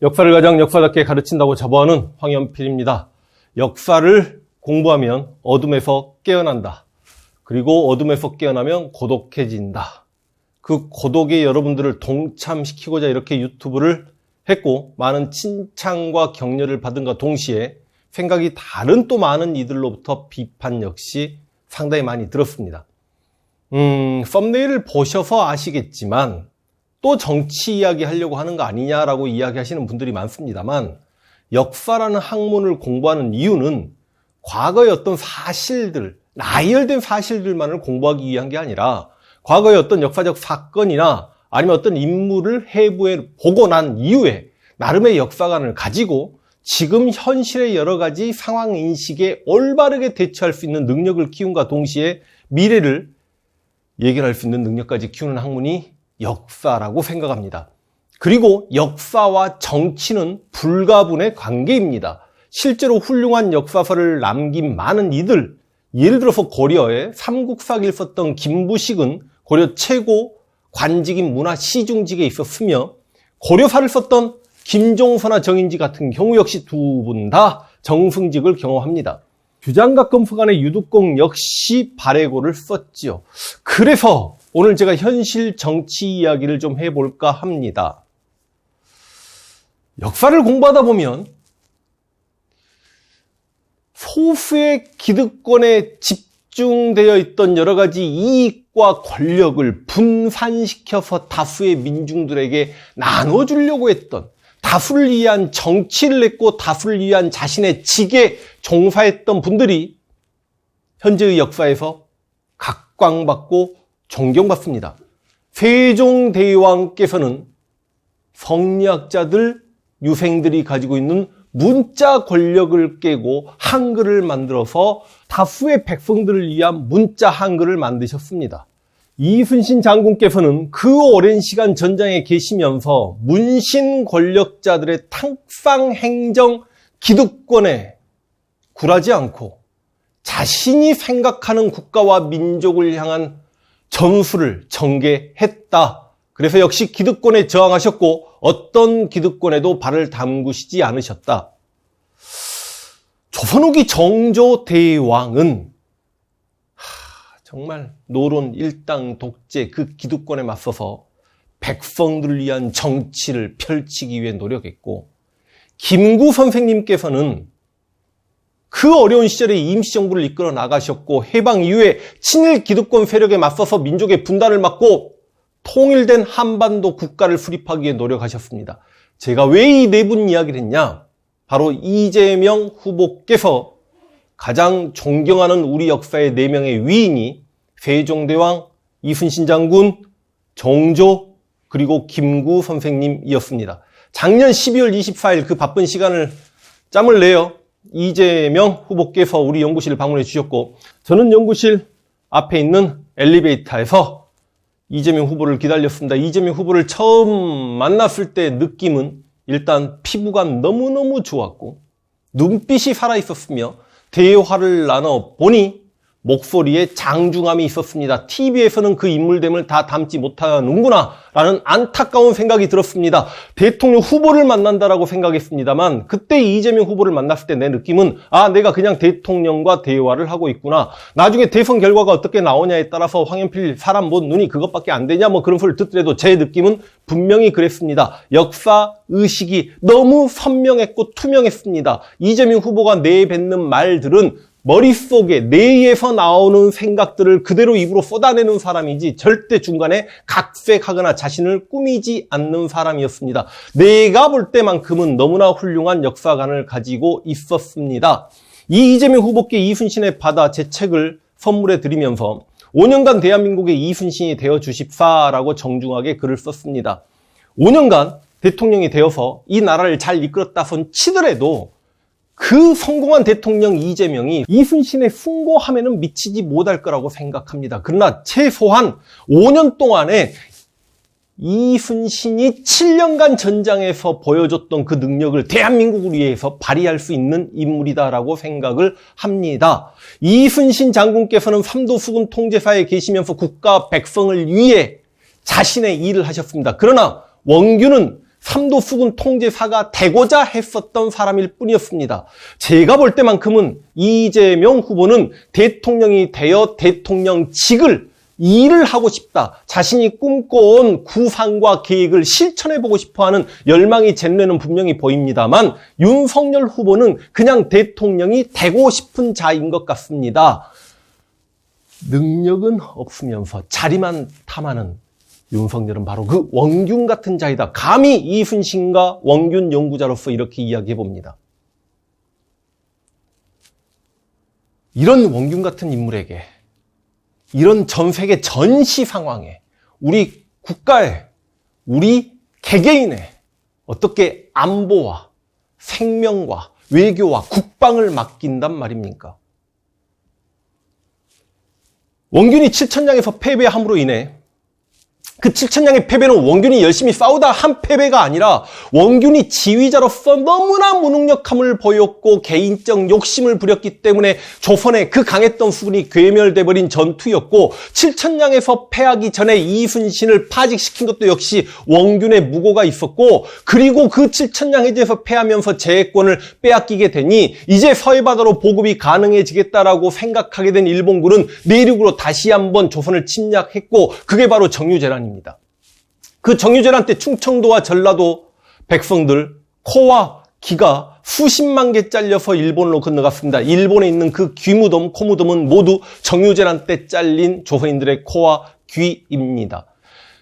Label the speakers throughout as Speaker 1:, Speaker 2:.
Speaker 1: 역사를 가장 역사답게 가르친다고 자부하는 황연필입니다. 역사를 공부하면 어둠에서 깨어난다. 그리고 어둠에서 깨어나면 고독해진다. 그 고독에 여러분들을 동참시키고자 이렇게 유튜브를 했고 많은 칭찬과 격려를 받은과 동시에 생각이 다른 또 많은 이들로부터 비판 역시 상당히 많이 들었습니다. 썸네일을 보셔서 아시겠지만 또 정치 이야기 하려고 하는 거 아니냐라고 이야기하시는 분들이 많습니다만 역사라는 학문을 공부하는 이유는 과거의 어떤 사실들, 나열된 사실들만을 공부하기 위한 게 아니라 과거의 어떤 역사적 사건이나 아니면 어떤 인물을 해부해 보고 난 이후에 나름의 역사관을 가지고 지금 현실의 여러 가지 상황 인식에 올바르게 대처할 수 있는 능력을 키움과 동시에 미래를 예견할 수 있는 능력까지 키우는 학문이 역사라고 생각합니다. 그리고 역사와 정치는 불가분의 관계입니다. 실제로 훌륭한 역사서를 남긴 많은 이들, 예를 들어서 고려에 삼국사기를 썼던 김부식은 고려 최고 관직인 문화 시중직에 있었으며 고려사를 썼던 김종서나 정인지 같은 경우 역시 두 분 다 정승직을 경험합니다. 규장과 검수관의 유두공 역시 발해고를 썼지요. 그래서 오늘 제가 현실 정치 이야기를 좀 해볼까 합니다. 역사를 공부하다 보면 소수의 기득권에 집중되어 있던 여러 가지 이익과 권력을 분산시켜서 다수의 민중들에게 나눠주려고 했던, 다수를 위한 정치를 했고 다수를 위한 자신의 직에 종사했던 분들이 현재의 역사에서 각광받고 존경받습니다. 세종대왕께서는 성리학자들, 유생들이 가지고 있는 문자 권력을 깨고 한글을 만들어서 다수의 백성들을 위한 문자 한글을 만드셨습니다. 이순신 장군께서는 그 오랜 시간 전장에 계시면서 문신 권력자들의 탕상 행정 기득권에 굴하지 않고 자신이 생각하는 국가와 민족을 향한 전술을 전개했다. 그래서 역시 기득권에 저항하셨고 어떤 기득권에도 발을 담그시지 않으셨다. 조선 후기 정조대왕은 정말 노론, 일당, 독재 그 기득권에 맞서서 백성들을 위한 정치를 펼치기 위해 노력했고 김구 선생님께서는 그 어려운 시절에 임시정부를 이끌어 나가셨고 해방 이후에 친일 기득권 세력에 맞서서 민족의 분단을 막고 통일된 한반도 국가를 수립하기 위해 노력하셨습니다. 제가 왜 이 네 분 이야기를 했냐? 바로 이재명 후보께서 가장 존경하는 우리 역사의 4명의 위인이 세종대왕, 이순신 장군, 정조, 그리고 김구 선생님이었습니다. 작년 12월 24일 그 바쁜 시간을 짬을 내어 이재명 후보께서 우리 연구실을 방문해 주셨고 저는 연구실 앞에 있는 엘리베이터에서 이재명 후보를 기다렸습니다. 이재명 후보를 처음 만났을 때 느낌은 일단 피부가 너무너무 좋았고 눈빛이 살아있었으며 대화를 나눠보니 목소리에 장중함이 있었습니다. TV에서는 그 인물됨을 다 담지 못하는구나 라는 안타까운 생각이 들었습니다. 대통령 후보를 만난다라고 생각했습니다만 그때 이재명 후보를 만났을 때 내 느낌은 내가 그냥 대통령과 대화를 하고 있구나. 나중에 대선 결과가 어떻게 나오냐에 따라서 황연필 사람 본 눈이 그것밖에 안 되냐 그런 소리를 듣더라도 제 느낌은 분명히 그랬습니다. 역사 의식이 너무 선명했고 투명했습니다. 이재명 후보가 내뱉는 말들은 머릿속에 뇌에서 나오는 생각들을 그대로 입으로 쏟아내는 사람이지 절대 중간에 각색하거나 자신을 꾸미지 않는 사람이었습니다. 내가 볼 때만큼은 너무나 훌륭한 역사관을 가지고 있었습니다. 이 이재명 후보께 이순신의 바다 제 책을 선물해 드리면서 5년간 대한민국의 이순신이 되어 주십사라고 정중하게 글을 썼습니다. 5년간 대통령이 되어서 이 나라를 잘 이끌었다 손 치더라도 그 성공한 대통령 이재명이 이순신의 숭고함에는 미치지 못할 거라고 생각합니다. 그러나 최소한 5년 동안에 이순신이 7년간 전장에서 보여줬던 그 능력을 대한민국을 위해서 발휘할 수 있는 인물이다라고 생각을 합니다. 이순신 장군께서는 삼도 수군 통제사에 계시면서 국가 백성을 위해 자신의 일을 하셨습니다. 그러나 원규는 삼도 수군 통제사가 되고자 했었던 사람일 뿐이었습니다. 제가 볼 때만큼은 이재명 후보는 대통령이 되어 대통령직을 일을 하고 싶다. 자신이 꿈꿔온 구상과 계획을 실천해보고 싶어하는 열망이 제 눈에는 분명히 보입니다만 윤석열 후보는 그냥 대통령이 되고 싶은 자인 것 같습니다. 능력은 없으면서 자리만 탐하는 윤석열은 바로 그 원균 같은 자이다. 감히 이순신과 원균 연구자로서 이렇게 이야기해봅니다. 이런 원균 같은 인물에게 이런 전 세계 전시 상황에 우리 국가에 우리 개개인의 어떻게 안보와 생명과 외교와 국방을 맡긴단 말입니까? 원균이 7천량에서 패배함으로 인해 그 7천량의 패배는 원균이 열심히 싸우다 한 패배가 아니라 원균이 지휘자로서 너무나 무능력함을 보였고 개인적 욕심을 부렸기 때문에 조선의 그 강했던 수군이 괴멸돼버린 전투였고 7천량에서 패하기 전에 이순신을 파직시킨 것도 역시 원균의 무고가 있었고 그리고 그 7천량 해제에서 패하면서 재해권을 빼앗기게 되니 이제 서해바다로 보급이 가능해지겠다라고 생각하게 된 일본군은 내륙으로 다시 한번 조선을 침략했고 그게 바로 정유재란입니다. 그 정유재란 때 충청도와 전라도 백성들 코와 귀가 수십만 개 잘려서 일본으로 건너갔습니다. 일본에 있는 그 귀무덤, 코무덤은 모두 정유재란 때 잘린 조선인들의 코와 귀입니다.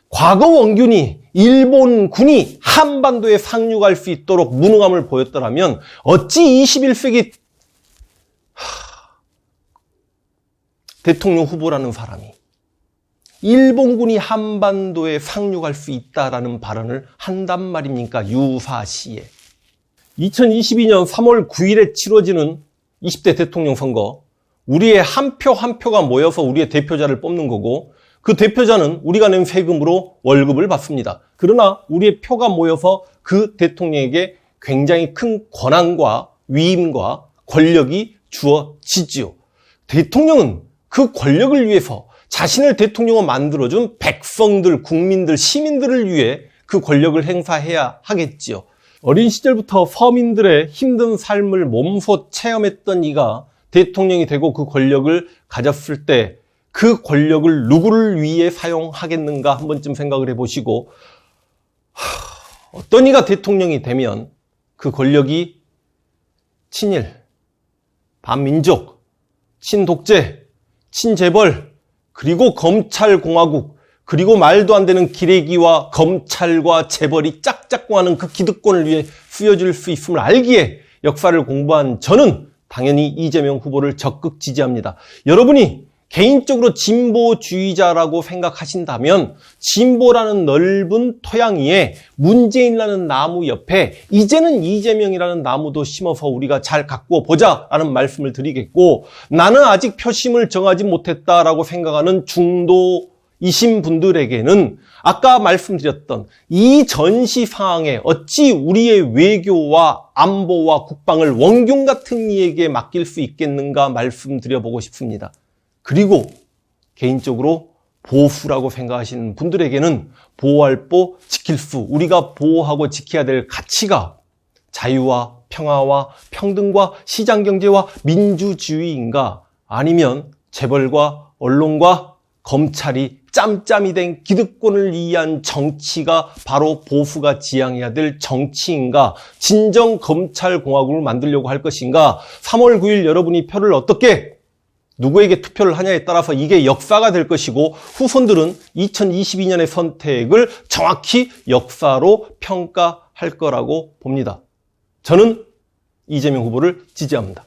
Speaker 1: 과거 원균이 일본군이 한반도에 상륙할 수 있도록 무능함을 보였더라면 어찌 21세기 대통령 후보라는 사람이 일본군이 한반도에 상륙할 수 있다라는 발언을 한단 말입니까? 유사시에. 2022년 3월 9일에 치러지는 20대 대통령 선거, 우리의 한 표 한 표가 모여서 우리의 대표자를 뽑는 거고 그 대표자는 우리가 낸 세금으로 월급을 받습니다. 그러나 우리의 표가 모여서 그 대통령에게 굉장히 큰 권한과 위임과 권력이 주어지지요. 대통령은 그 권력을 위해서 자신을 대통령으로 만들어준 백성들, 국민들, 시민들을 위해 그 권력을 행사해야 하겠지요. 어린 시절부터 서민들의 힘든 삶을 몸소 체험했던 이가 대통령이 되고 그 권력을 가졌을 때 그 권력을 누구를 위해 사용하겠는가 한 번쯤 생각을 해보시고 어떤 이가 대통령이 되면 그 권력이 친일, 반민족, 친독재, 친재벌 그리고 검찰공화국 그리고 말도 안 되는 기레기와 검찰과 재벌이 짝짝꿍하는 그 기득권을 위해 쓰여질 수 있음을 알기에 역사를 공부한 저는 당연히 이재명 후보를 적극 지지합니다. 여러분이 개인적으로 진보주의자라고 생각하신다면 진보라는 넓은 토양 위에 문재인이라는 나무 옆에 이제는 이재명이라는 나무도 심어서 우리가 잘 가꾸어 보자라는 말씀을 드리겠고 나는 아직 표심을 정하지 못했다라고 생각하는 중도이신 분들에게는 아까 말씀드렸던 이 전시 상황에 어찌 우리의 외교와 안보와 국방을 원균 같은 이에게 맡길 수 있겠는가 말씀드려보고 싶습니다. 그리고 개인적으로 보수라고 생각하시는 분들에게는 보호할 보 지킬 수 우리가 보호하고 지켜야 될 가치가 자유와 평화와 평등과 시장경제와 민주주의인가 아니면 재벌과 언론과 검찰이 짬짬이 된 기득권을 위한 정치가 바로 보수가 지향해야 될 정치인가 진정 검찰공화국을 만들려고 할 것인가 3월 9일 여러분이 표를 어떻게 누구에게 투표를 하냐에 따라서 이게 역사가 될 것이고 후손들은 2022년의 선택을 정확히 역사로 평가할 거라고 봅니다. 저는 이재명 후보를 지지합니다.